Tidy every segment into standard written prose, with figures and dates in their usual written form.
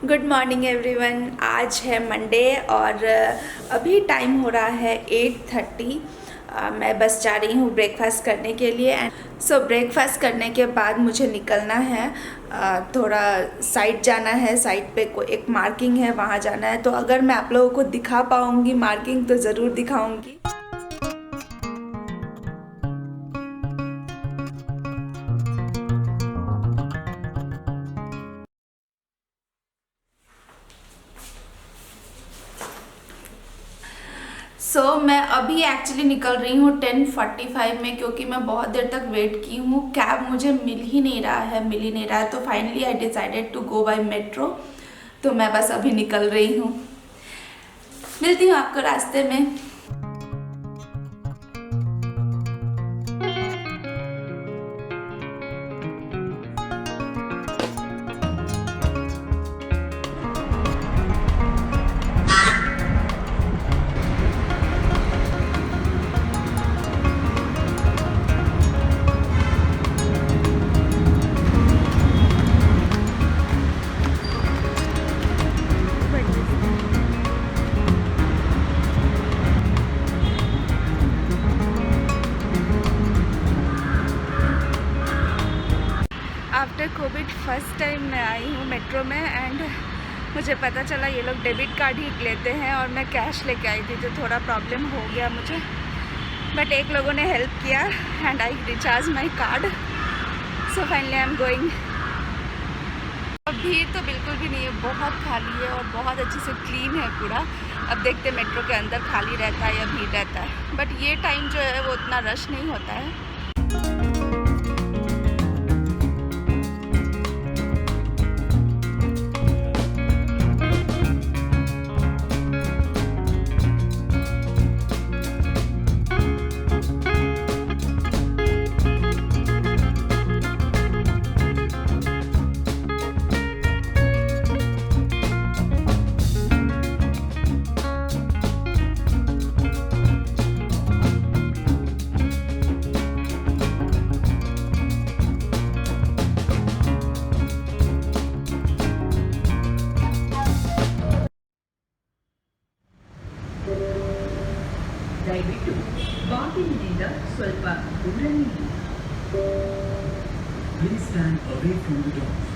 Good morning everyone. आज है Monday और अभी टाइम हो रहा है 8:30। मैं बस जा रही हूँ ब्रेकफास्ट करने के लिए। सो ब्रेकफास्ट करने के बाद मुझे निकलना है, थोड़ा साइट जाना है। साइट पे एक मार्किंग है, वहाँ जाना है। तो अगर मैं आप लोगों को दिखा पाऊँगी मार्किंग तो ज़रूर दिखाऊँगी। मैं अभी एक्चुअली निकल रही हूँ 10:45 में, क्योंकि मैं बहुत देर तक वेट की हूँ। कैब मुझे मिल ही नहीं रहा है। तो finally I decided to go by metro. तो मैं बस अभी निकल रही हूँ, मिलती हूँ आपको रास्ते में। आफ्टर कोविड फर्स्ट टाइम मैं आई हूँ मेट्रो में, एंड मुझे पता चला ये लोग डेबिट कार्ड ही लेते हैं और मैं कैश लेके आई थी, तो थोड़ा प्रॉब्लम हो गया मुझे। बट एक लोगों ने हेल्प किया and I recharge my card. So finally I am going. अब भीड़ तो बिल्कुल भी नहीं है, बहुत खाली है और बहुत अच्छे से क्लीन है पूरा। अब देखते मेट्रो के अंदर खाली रहता है या भीड़ रहता है। बट ये टाइम जो है वो उतना रश नहीं होता है। ದಯವಿಟ್ಟು ಬಾಗಿಲಿನಿಂದ ಸ್ವಲ್ಪ ದೂರ ನಿಲ್ಲಿ. Please stand away from the doors.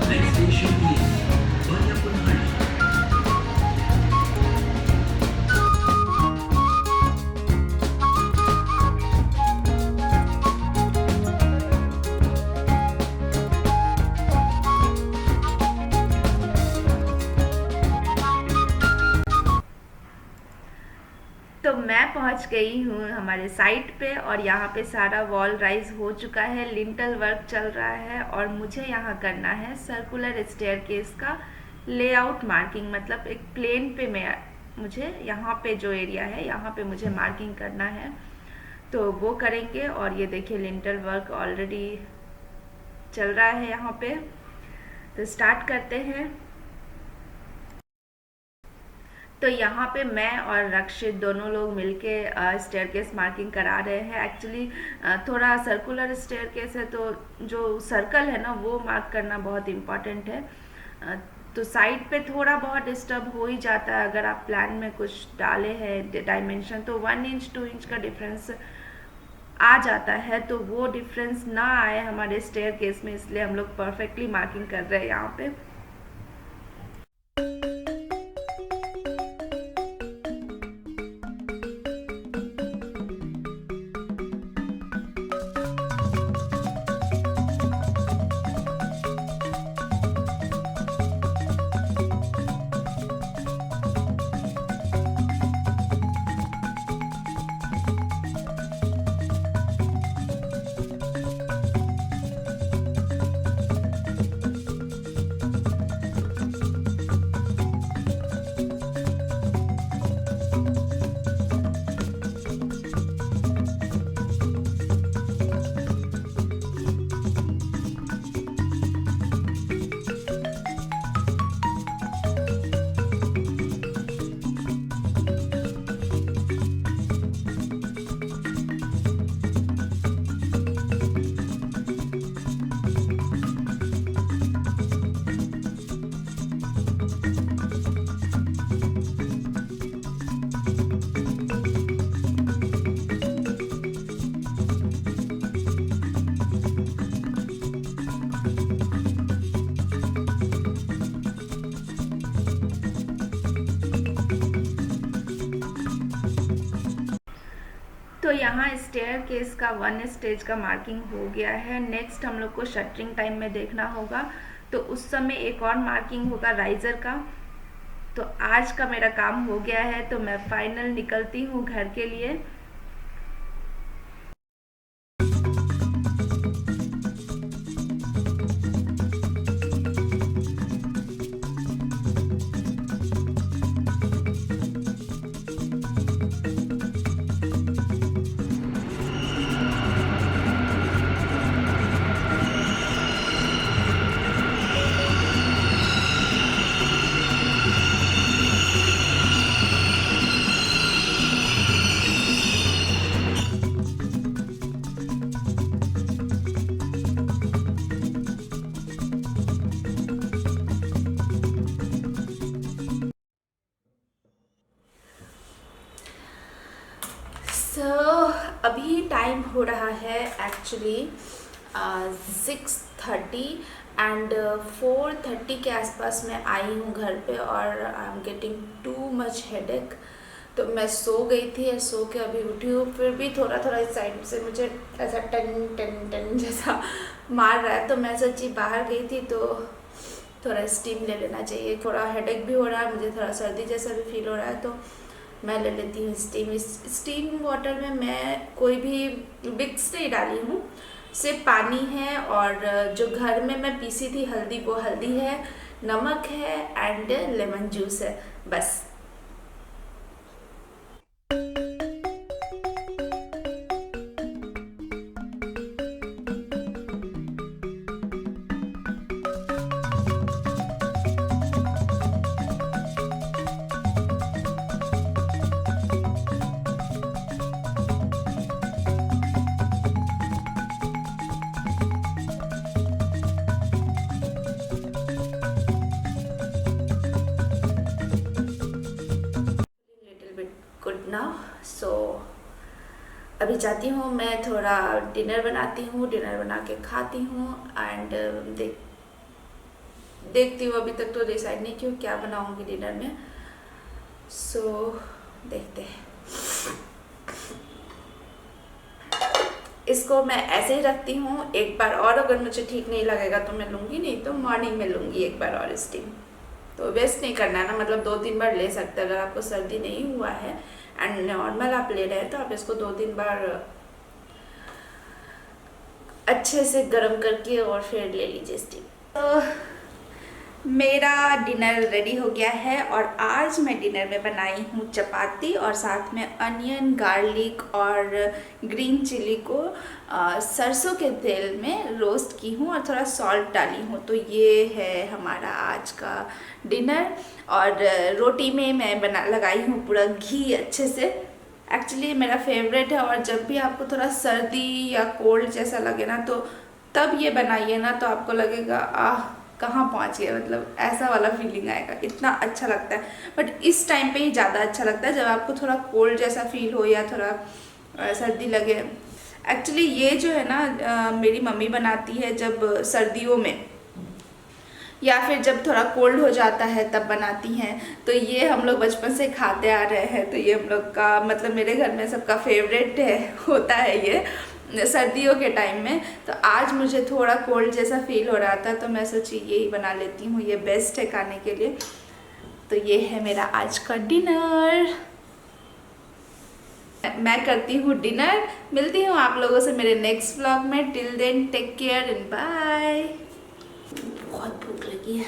Next station is Banyapunhalli. तो मैं पहुंच गई हूँ हमारे साइट पे, और यहाँ पे सारा वॉल राइज हो चुका है, लिंटल वर्क चल रहा है। और मुझे यहाँ करना है सर्कुलर स्टेयरकेस का लेआउट मार्किंग, मतलब एक प्लेन पे मुझे यहाँ पे जो एरिया है यहाँ पे मुझे मार्किंग करना है। तो वो करेंगे। और ये देखिए लिंटल वर्क ऑलरेडी चल रहा है यहाँ पे। तो स्टार्ट करते हैं। तो यहाँ पे मैं और रक्षित दोनों लोग मिलके स्टेयरकेस मार्किंग करा रहे हैं। एक्चुअली थोड़ा सर्कुलर स्टेयरकेस है, तो जो सर्कल है ना वो मार्क करना बहुत इम्पॉर्टेंट है। तो साइड पे थोड़ा बहुत डिस्टर्ब हो ही जाता है। अगर आप प्लान में कुछ डाले हैं डायमेंशन, तो 1 इंच 2 इंच का डिफरेंस आ जाता है। तो वो डिफरेंस ना आए हमारे स्टेयरकेस में, इसलिए हम लोग परफेक्टली मार्किंग कर रहे हैं यहाँ पे। यहाँ स्टेयर केस का 1 स्टेज का मार्किंग हो गया है। नेक्स्ट हम लोग को शटरिंग टाइम में देखना होगा, तो उस समय एक और मार्किंग होगा राइजर का। तो आज का मेरा काम हो गया है, तो मैं फाइनल निकलती हूँ घर के लिए। अभी टाइम हो रहा है एक्चुअली 6:30 एंड 4:30 के आसपास मैं आई हूँ घर पे और I am getting too much headache. तो मैं सो गई थी और सो के अभी उठी हूँ, फिर भी थोड़ा थोड़ा इस साइड से मुझे ऐसा टन टन टन जैसा मार रहा है। तो मैं सच्ची बाहर गई थी तो थोड़ा स्टीम ले लेना चाहिए। थोड़ा हेडेक भी हो रहा है, मुझे थोड़ा सर्दी जैसा भी फील हो रहा है, तो मैं ले लेती हूँ स्टीम। स्टीम वाटर में मैं कोई भी विक्स नहीं डाली हूँ, सिर्फ पानी है और जो घर में मैं पीसी थी हल्दी, वो हल्दी है, नमक है एंड लेमन जूस है, बस। Good now. सो अभी जाती हूँ, मैं थोड़ा डिनर बनाती हूँ, डिनर बना के खाती हूँ एंड देखती हूँ। अभी तक तो डिसाइड नहीं कि क्या बनाऊँगी डिनर में, सो देखते हैं। इसको मैं ऐसे ही रखती हूँ, एक बार और अगर मुझे ठीक नहीं लगेगा तो मैं लूँगी, नहीं तो मॉर्निंग में लूँगी एक बार और स्टीम। तो वेस्ट नहीं करना है ना, मतलब 2-3 बार ले सकते हैं। अगर आपको सर्दी नहीं हुआ है एंड नॉर्मल आप ले रहे हैं तो आप इसको 2-3 बार अच्छे से गर्म करके और फिर ले लीजिए स्टीम। तो मेरा डिनर रेडी हो गया है और आज मैं डिनर में बनाई हूँ चपाती और साथ में अनियन, गार्लिक और ग्रीन चिली को सरसों के तेल में रोस्ट की हूँ और थोड़ा सॉल्ट डाली हूँ। तो ये है हमारा आज का डिनर। और रोटी में मैं लगाई हूँ पूरा घी अच्छे से। एक्चुअली मेरा फेवरेट है और जब भी आपको थोड़ा सर्दी या कोल्ड जैसा लगे ना, तो तब ये बनाइए ना, तो आपको लगेगा कहाँ पहुँच गए, मतलब ऐसा वाला फीलिंग आएगा, इतना अच्छा लगता है। बट इस टाइम पे ही ज़्यादा अच्छा लगता है जब आपको थोड़ा कोल्ड जैसा फील हो या थोड़ा सर्दी लगे। एक्चुअली ये जो है ना मेरी मम्मी बनाती है जब सर्दियों में या फिर जब थोड़ा कोल्ड हो जाता है तब बनाती हैं। तो ये हम लोग बचपन से खाते आ रहे हैं, तो ये हम लोग का मतलब मेरे घर में सबका फेवरेट होता है ये सर्दियों के टाइम में। तो आज मुझे थोड़ा कोल्ड जैसा फील हो रहा था, तो मैं सोची यही बना लेती हूँ, ये बेस्ट है खाने के लिए। तो ये है मेरा आज का डिनर। मैं करती हूँ डिनर, मिलती हूँ आप लोगों से मेरे नेक्स्ट व्लॉग में। Till then take care and bye. बहुत भूख लगी है।